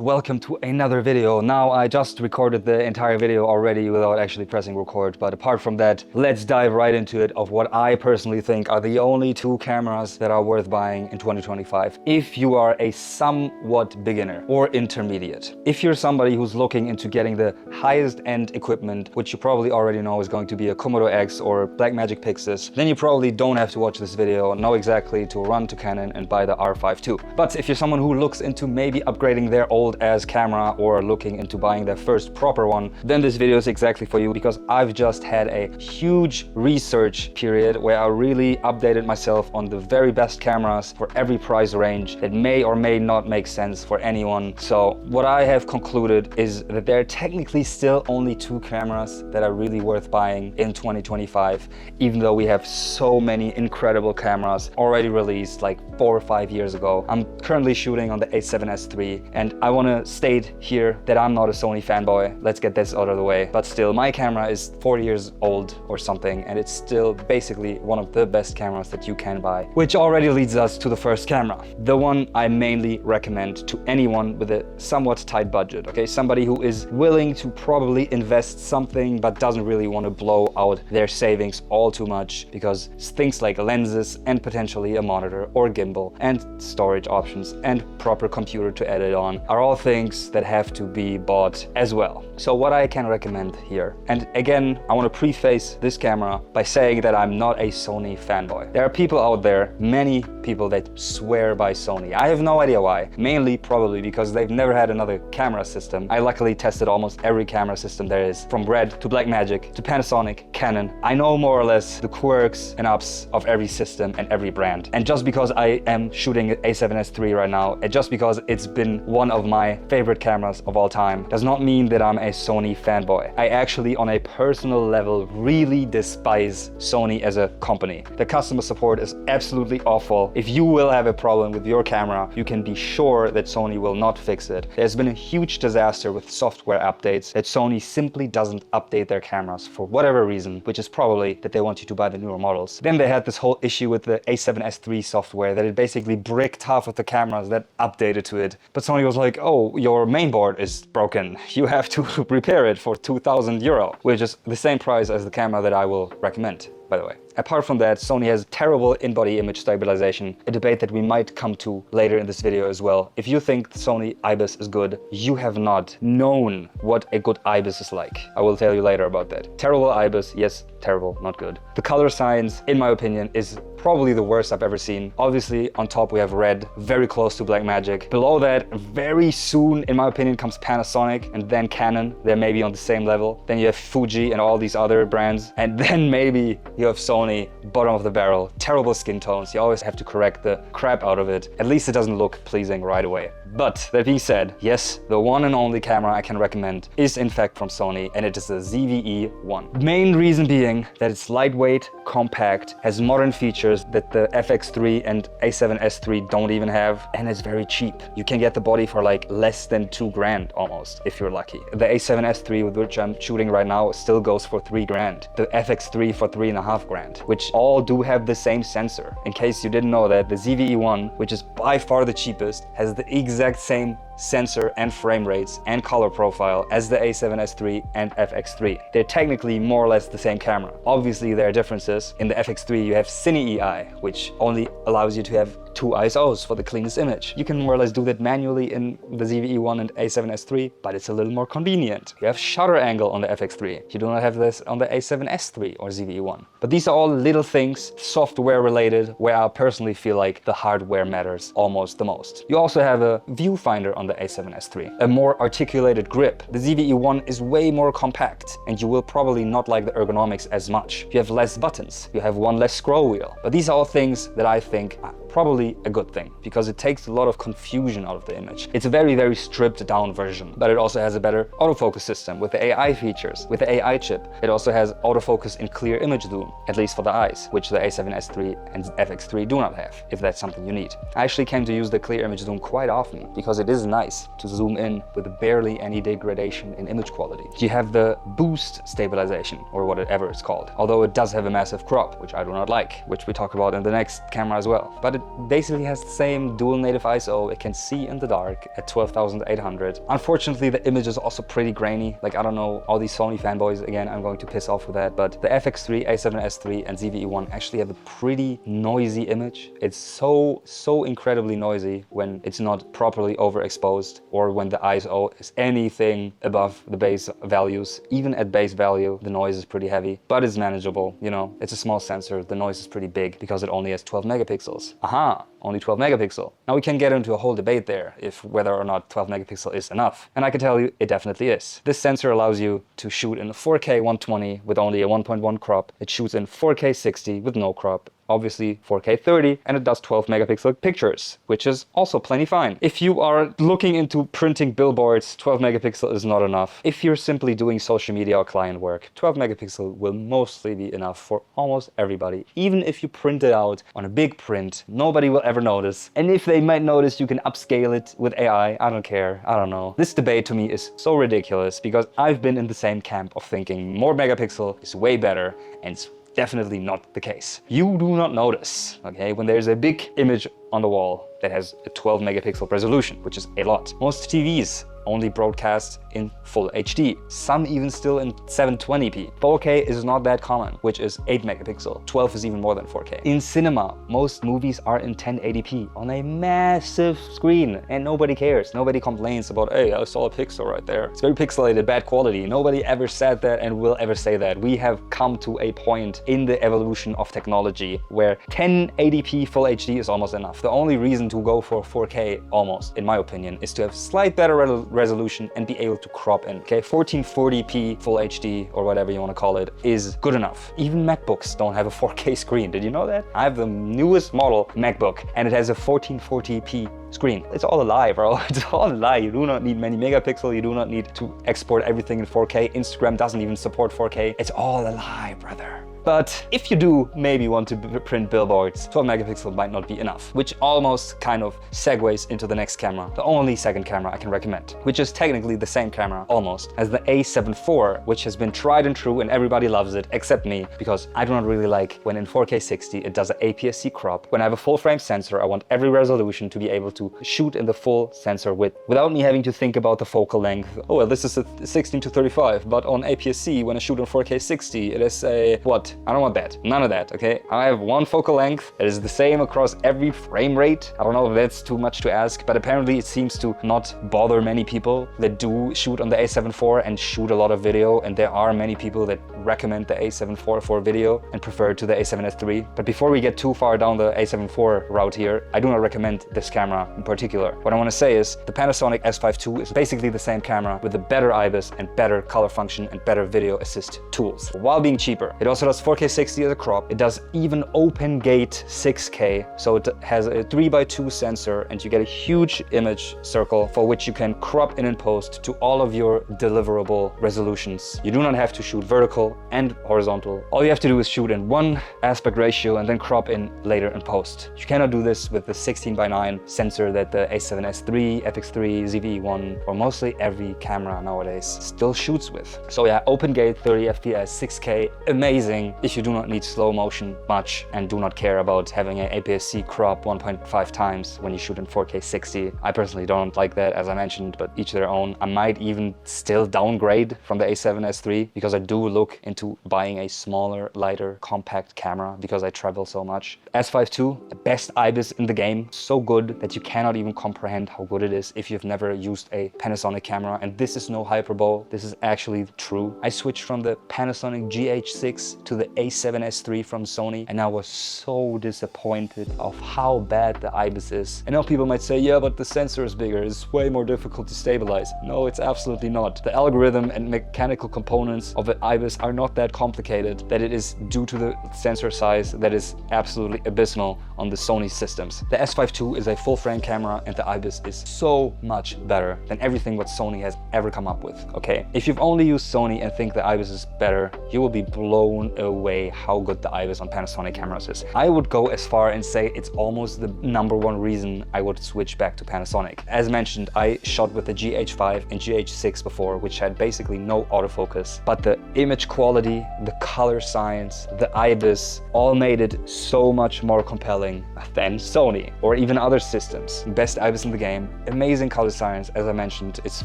Welcome to another video. Now, I just recorded the entire video already without actually pressing record, but apart from that, let's dive right into it of what I personally think are the only two cameras that are worth buying in 2025 if you are a somewhat beginner or intermediate. If you're somebody who's looking into getting the highest end equipment, which you probably already know is going to be a Komodo X or Blackmagic Pixis, then you probably don't have to watch this video, know exactly to run to Canon and buy the R5 II. But if you're someone who looks into maybe upgrading their old as camera or looking into buying their first proper one, then this video is exactly for you, because I've just had a huge research period where I really updated myself on the very best cameras for every price range that may or may not make sense for anyone. So what I have concluded is that there are technically still only two cameras that are really worth buying in 2025, even though we have so many incredible cameras already released like 4 or 5 years ago. I'm currently shooting on the A7S III, and I want to state here that I'm not a Sony fanboy. Let's get this out of the way. But still, my camera is 4 years old or something, and it's still basically one of the best cameras that you can buy. Which already leads us to the first camera. The one I mainly recommend to anyone with a somewhat tight budget, okay? Somebody who is willing to probably invest something but doesn't really want to blow out their savings all too much, because things like lenses and potentially a monitor or gimbal and storage options and proper computer to edit on are all things that have to be bought as well. So what I can recommend here, and again, I want to preface this camera by saying that I'm not a Sony fanboy. There are people out there, many people, that swear by Sony. I have no idea why. Mainly probably because they've never had another camera system. I luckily tested almost every camera system there is, from Red to Blackmagic to Panasonic, Canon. I know more or less the quirks and ups of every system and every brand. And just because I am shooting A7S III right now, and just because it's been one of my favorite cameras of all time, does not mean that I'm a Sony fanboy. I actually, on a personal level, really despise Sony as a company. The customer support is absolutely awful. If you will have a problem with your camera, you can be sure that Sony will not fix it. There's been a huge disaster with software updates that Sony simply doesn't update their cameras for whatever reason, which is probably that they want you to buy the newer models. Then they had this whole issue with the A7S III software that it basically bricked half of the cameras that updated to it. But Sony was like, oh, your mainboard is broken. You have to repair it for €2,000, which is the same price as the camera that I will recommend, by the way. Apart from that, Sony has terrible in-body image stabilization, a debate that we might come to later in this video as well. If you think Sony IBIS is good, you have not known what a good IBIS is like. I will tell you later about that. Terrible IBIS, yes, terrible, not good. The color science, in my opinion, is probably the worst I've ever seen. Obviously, on top we have Red, very close to Blackmagic. Below that, very soon, in my opinion, comes Panasonic, and then Canon. They're maybe on the same level. Then you have Fuji and all these other brands. And then maybe you have Sony, bottom of the barrel, terrible skin tones. You always have to correct the crap out of it. At least it doesn't look pleasing right away. But that being said, yes, the one and only camera I can recommend is in fact from Sony, and it is the ZV-E1. Main reason being that it's lightweight, compact, has modern features that the FX3 and A7S III don't even have, and it's very cheap. You can get the body for like less than 2 grand almost, if you're lucky. The A7S III, with which I'm shooting right now, still goes for 3 grand. The FX3 for 3.5 grand, which all do have the same sensor. In case you didn't know that, the ZV-E1, which is by far the cheapest, has the exact same sensor and frame rates and color profile as the A7S III and FX3. They're technically more or less the same camera. Obviously there are differences. In the FX3 you have Cine EI, which only allows you to have 2 ISOs for the cleanest image. You can more or less do that manually in the ZV-E1 and A7S III, but it's a little more convenient. You have shutter angle on the FX3. You do not have this on the A7S III or ZV-E1. But these are all little things, software related, where I personally feel like the hardware matters almost the most. You also have a viewfinder on the A7S III, a more articulated grip. The ZV-E1 is way more compact, and you will probably not like the ergonomics as much. You have less buttons, you have one less scroll wheel. But these are all things that I think are probably a good thing, because it takes a lot of confusion out of the image. It's a very, very stripped down version, but it also has a better autofocus system with the AI features, with the AI chip. It also has autofocus in clear image zoom, at least for the eyes, which the A7S III and FX3 do not have, if that's something you need. I actually came to use the clear image zoom quite often, because it is nice to zoom in with barely any degradation in image quality. You have the boost stabilization, or whatever it's called, although it does have a massive crop, which I do not like, which we talk about in the next camera as well. But it basically has the same dual native ISO. It can see in the dark at 12,800. Unfortunately, the image is also pretty grainy. Like, I don't know, all these Sony fanboys, again, I'm going to piss off with that, but the FX3, A7S3 and ZV-E1 actually have a pretty noisy image. It's so incredibly noisy when it's not properly overexposed or when the ISO is anything above the base values. Even at base value, the noise is pretty heavy, but it's manageable. You know, it's a small sensor. The noise is pretty big because it only has 12 megapixels. Aha, only 12 megapixel. Now we can get into a whole debate there if whether or not 12 megapixel is enough. And I can tell you, it definitely is. This sensor allows you to shoot in 4K 120 with only a 1.1 crop. It shoots in 4K 60 with no crop. Obviously 4K 30, and it does 12 megapixel pictures, which is also plenty fine. If you are looking into printing billboards, 12 megapixel is not enough. If you're simply doing social media or client work, 12 megapixel will mostly be enough for almost everybody. Even if you print it out on a big print, nobody will ever notice. And if they might notice, you can upscale it with AI. I don't care. I don't know. This debate to me is so ridiculous because I've been in the same camp of thinking more megapixel is way better, and it's definitely not the case. You do not notice, okay, when there's a big image on the wall that has a 12 megapixel resolution, which is a lot. Most TVs only broadcast in full HD, some even still in 720p. 4K is not that common, which is 8 megapixel. 12 is even more than 4K. In cinema, most movies are in 1080p on a massive screen, and nobody cares. Nobody complains about, hey, I saw a pixel right there. It's very pixelated, bad quality. Nobody ever said that and will ever say that. We have come to a point in the evolution of technology where 1080p full HD is almost enough. The only reason to go for 4K, almost, in my opinion, is to have slight better resolution and be able to crop in. Okay, 1440p full HD or whatever you want to call it is good enough. Even MacBooks don't have a 4K screen. Did you know that? I have the newest model MacBook and it has a 1440p screen. It's all a lie, bro. It's all a lie. You do not need many megapixel. You do not need to export everything in 4K. Instagram doesn't even support 4K. It's all a lie, brother. But if you do maybe want to print billboards, 12 megapixel might not be enough, which almost kind of segues into the next camera, the only second camera I can recommend, which is technically the same camera, almost, as the A7 IV, which has been tried and true and everybody loves it, except me, because I do not really like when in 4K 60 it does an APS-C crop. When I have a full frame sensor, I want every resolution to be able to shoot in the full sensor width, without me having to think about the focal length. Oh, well, this is a 16 to 35, but on APS-C, when I shoot on 4K 60, it is a, what? I don't want that. None of that, okay? I have one focal length that is the same across every frame rate. I don't know if that's too much to ask, but apparently it seems to not bother many people that do shoot on the A7 IV and shoot a lot of video, and there are many people that recommend the A7 IV for video and prefer to the A7S III. But before we get too far down the A7 IV route here, I do not recommend this camera in particular. What I want to say is the Panasonic S5 II is basically the same camera with a better IBIS and better color function and better video assist tools, while being cheaper. It also does 4K 60 as a crop. It does even open gate 6K, so it has a 3x2 sensor and you get a huge image circle for which you can crop in and post to all of your deliverable resolutions. You do not have to shoot vertical and horizontal. All you have to do is shoot in one aspect ratio and then crop in later in post. You cannot do this with the 16:9 sensor that the A7S III, FX3, ZV-E1, or mostly every camera nowadays still shoots with. So yeah, open gate 30 FPS, 6K, amazing if you do not need slow motion much and do not care about having an APS-C crop 1.5 times when you shoot in 4K 60. I personally don't like that, as I mentioned, but each their own. I might even still downgrade from the A7S III because I do look into buying a smaller, lighter, compact camera because I travel so much. S5 II, the best IBIS in the game, so good that you cannot even comprehend how good it is if you've never used a Panasonic camera, and this is no hyperbole, this is actually true. I switched from the Panasonic GH6 to the A7S III from Sony, and I was so disappointed of how bad the IBIS is. I know people might say, yeah, but the sensor is bigger, it's way more difficult to stabilize. No, it's absolutely not. The algorithm and mechanical components of the IBIS are not that complicated, that it is due to the sensor size that is absolutely abysmal on the Sony systems. The S5 II is a full frame camera and the IBIS is so much better than everything what Sony has ever come up with, okay? If you've only used Sony and think the IBIS is better, you will be blown away how good the IBIS on Panasonic cameras is. I would go as far and say it's almost the #1 reason I would switch back to Panasonic. As mentioned, I shot with the GH5 and GH6 before, which had basically no autofocus, but the image quality, the color science, the IBIS, all made it so much more compelling than Sony or even other systems. Best IBIS in the game, amazing color science, as I mentioned. It's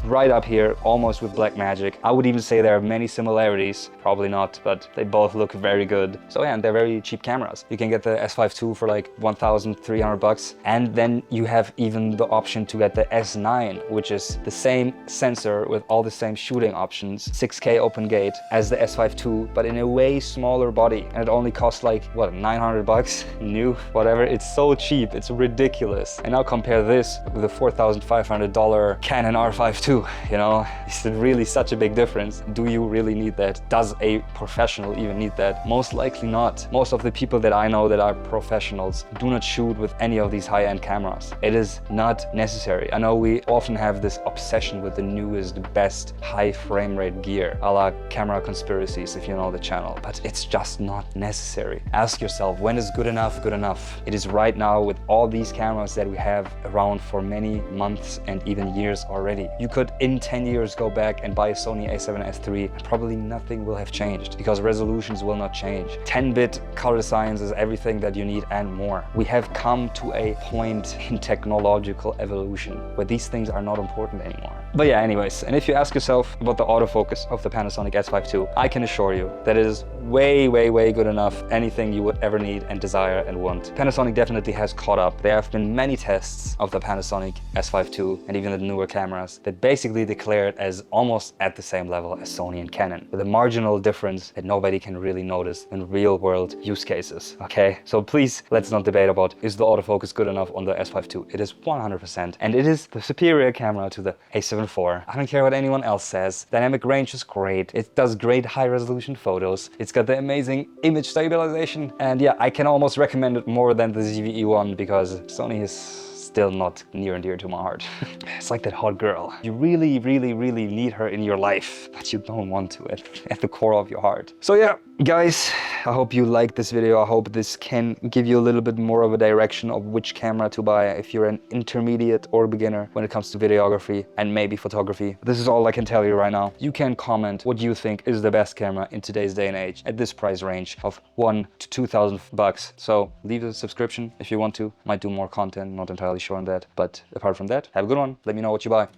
right up here, almost with Blackmagic. I would even say there are many similarities, probably not, but they both look very good. So yeah, and they're very cheap cameras. You can get the S5 II for like 1,300 bucks. And then you have even the option to get the S9, which is the same sensor with all the same shooting options, 6K open gate as the S5 II, but in a way smaller body. And it only costs like, what, 900 bucks new, whatever. It's so cheap, it's ridiculous. And now compare this with the $4,500 Canon R5 II, you know? Is it really such a big difference? Do you really need that? Does a professional even need that? Most likely not. Most of the people that I know that are professionals do not shoot with any of these high-end cameras. It is not necessary. I know we often have this obsession with the newest, best high frame rate gear, a la camera conspiracies, if you know the channel, but it's just not necessary. Ask yourself, when is good enough good enough? It is right now with all these cameras that we have around for many months and even years already. You could in 10 years go back and buy a Sony a7S III and probably nothing will have changed because resolutions will not change. 10-bit color science is everything that you need and more. We have come to a point in technological evolution where these things are not important anymore. But yeah, anyways, and if you ask yourself about the autofocus of the Panasonic S5 II, I can assure you that it is way, way, way good enough, anything you would ever need and desire and want. Panasonic definitely has caught up. There have been many tests of the Panasonic S5 II and even the newer cameras that basically declare it as almost at the same level as Sony and Canon, with a marginal difference that nobody can really notice in real world use cases, okay? So please, let's not debate about, is the autofocus good enough on the S5 II? It is 100%, and it is the superior camera to the A7 IV. I don't care what anyone else says. Dynamic range is great. It does great high resolution photos. It's got the amazing image stabilization, and yeah, I can almost recommend it more than the ZV-E1 because Sony is still not near and dear to my heart. It's like that hot girl. You really, really, really need her in your life, but you don't want to at the core of your heart. So yeah, guys, I hope you liked this video. I hope this can give you a little bit more of a direction of which camera to buy if you're an intermediate or beginner when it comes to videography and maybe photography. This is all I can tell you right now. You can comment what you think is the best camera in today's day and age at this price range of 1,000 to 2,000 bucks. So leave a subscription if you want to. Might do more content, not entirely sure on that. But apart from that, have a good one. Let me know what you buy.